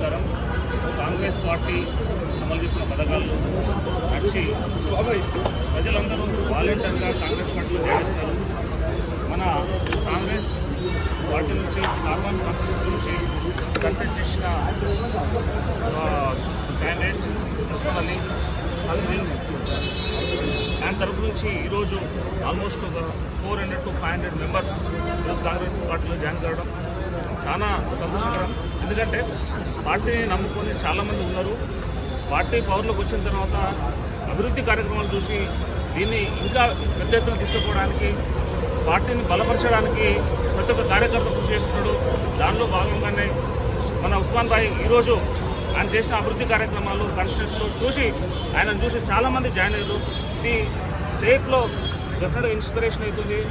నమస్కారం. కాంగ్రెస్ పార్టీ అమలు చేసిన పథకాలు నచ్చి ప్రజలందరూ వాలంటీర్గా కాంగ్రెస్ పార్టీలో చేస్తారు. మన కాంగ్రెస్ పార్టీ నుంచి నార్మల్ కాన్స్టిట్యూన్సీ నుంచి కంటెస్ట్ చేసిన క్యాండిడేట్ ఉస్మాన్ అలీ ఆయన తరఫు నుంచి ఈరోజు ఆల్మోస్ట్ ఒక 400 to 500 మెంబర్స్ ఈరోజు కాంగ్రెస్ పార్టీలో జాయిన్ కావడం చాలా సంతోషకరం. ఎందుకంటే పార్టీని నమ్ముకొని చాలామంది ఉన్నారు. పార్టీ పవర్లోకి వచ్చిన తర్వాత అభివృద్ధి కార్యక్రమాలు చూసి దీన్ని ఇంకా పెద్ద ఎత్తున తీసుకుపోవడానికి, పార్టీని బలపరచడానికి ప్రతి ఒక్క కార్యకర్త కృషి చేస్తున్నాడు. దానిలో భాగంగానే మన ఉస్మాన్ భాయ్ ఈరోజు ఆయన చేసిన అభివృద్ధి కార్యక్రమాలు కాన్స్టిట్యూన్సీలో చూసి ఆయనను చూసి చాలామంది జాయిన్ అయ్యారు. ఇది స్టేట్లో డెఫినెట్గా ఇన్స్పిరేషన్ అవుతుంది.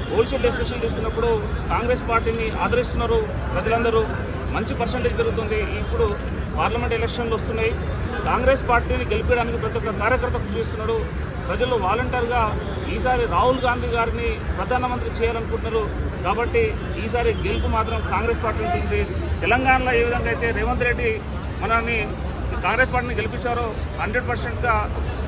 హోల్సేల్ డెసిషన్ తీసుకున్నప్పుడు కాంగ్రెస్ పార్టీని ఆదరిస్తున్నారు ప్రజలందరూ. మంచి పర్సంటేజ్ పెరుగుతుంది. ఇప్పుడు పార్లమెంట్ ఎలక్షన్లు వస్తున్నాయి. కాంగ్రెస్ పార్టీని గెలిపించడానికి ప్రతి ఒక్క కార్యకర్త కృషి చేస్తున్నాడు. ప్రజలు వాలంటీర్గా ఈసారి రాహుల్ గాంధీ గారిని ప్రధానమంత్రి చేయాలనుకుంటున్నారు. కాబట్టి ఈసారి గెలుపు మాత్రం కాంగ్రెస్ పార్టీ ఉంటుంది. తెలంగాణలో ఏ విధంగా అయితే రేవంత్ రెడ్డి మనల్ని కాంగ్రెస్ పార్టీని గెలిపించారో 100%గా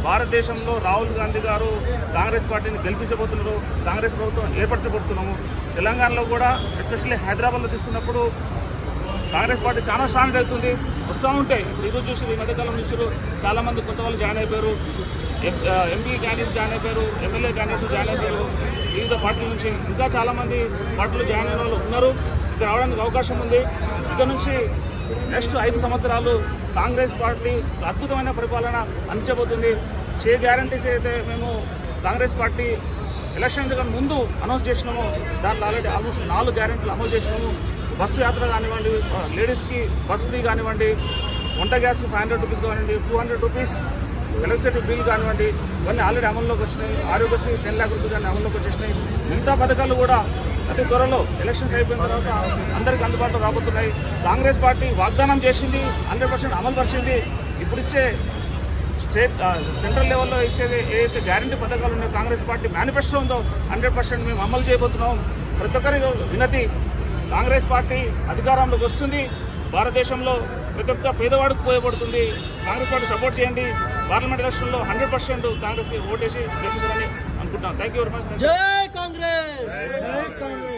భారతదేశంలో రాహుల్ గాంధీ గారు కాంగ్రెస్ పార్టీని గెలిపించబోతున్నారు. కాంగ్రెస్ ప్రభుత్వం ఏర్పరచబోతున్నాము. తెలంగాణలో కూడా ఎస్పెషల్లీ హైదరాబాద్లో తీసుకున్నప్పుడు కాంగ్రెస్ పార్టీ చాలా స్ట్రాంగ్ అవుతుంది. వస్తూ ఉంటాయి. ఇప్పుడు ఈరోజు చూసి ఈ మధ్యకాలం చూసారు చాలామంది కొత్త వాళ్ళు జాయిన్ అయిపోయారు. ఎంపీ క్యాండిడేట్ జాయిన్ అయిపోయారు, ఎమ్మెల్యే క్యాండిడేట్స్ జాయిన్ అయిపోయారు. వివిధ పార్టీల నుంచి ఇంకా చాలామంది పార్టీలు జాయిన్ అయిన వాళ్ళు ఉన్నారు. ఇక్కడ రావడానికి అవకాశం ఉంది. ఇక్కడ నుంచి నెక్స్ట్ 5 సంవత్సరాలు కాంగ్రెస్ పార్టీ అద్భుతమైన పరిపాలన అందించబోతుంది. గ్యారంటీస్ అయితే మేము కాంగ్రెస్ పార్టీ ఎలక్షన్ కన్నా ముందు అనౌన్స్ చేసినాము. దాంట్లో ఆల్రెడీ ఆల్మోస్ట్ 4 గ్యారంటీలు అమలు చేసినాము. బస్సు యాత్ర కానివ్వండి, లేడీస్కి బస్ ఫ్రీ కానివ్వండి, వంట గ్యాస్కి 500 రూపీస్ కానివ్వండి, 200 రూపీస్ ఎలక్ట్రిసిటీ బిల్ కానివ్వండి, ఇవన్నీ ఆల్రెడీ అమల్లోకి వచ్చినాయి. ఆరోగ్యశ్రీ 10 లక్షల రూపాయలు కానీ అమల్లోకి వచ్చేసినాయి. మిగతా పథకాలు కూడా అతి త్వరలో ఎలక్షన్స్ అయిపోయిన తర్వాత అందరికీ అందుబాటులో రాబోతున్నాయి. కాంగ్రెస్ పార్టీ వాగ్దానం చేసింది, 100% అమలు పరిచింది. ఇప్పుడు ఇచ్చే సెంట్రల్ లెవెల్లో ఇచ్చేది ఏదైతే గ్యారంటీ పథకాలు ఉన్నాయో కాంగ్రెస్ పార్టీ మేనిఫెస్టో ఉందో 100% మేము అమలు చేయబోతున్నాం. ప్రతి ఒక్కరి వినతి, కాంగ్రెస్ పార్టీ అధికారంలోకి వస్తుంది. భారతదేశంలో ప్రతి ఒక్క పేదవాడికి ఉపయోగపడుతుంది. కాంగ్రెస్ పార్టీ సపోర్ట్ చేయండి. పార్లమెంట్ ఎలక్షన్లో 100% కాంగ్రెస్కి ఓటేసి గెలిపించాలని అనుకుంటున్నాం. Thank you very much. జై కాంగ్రెస్.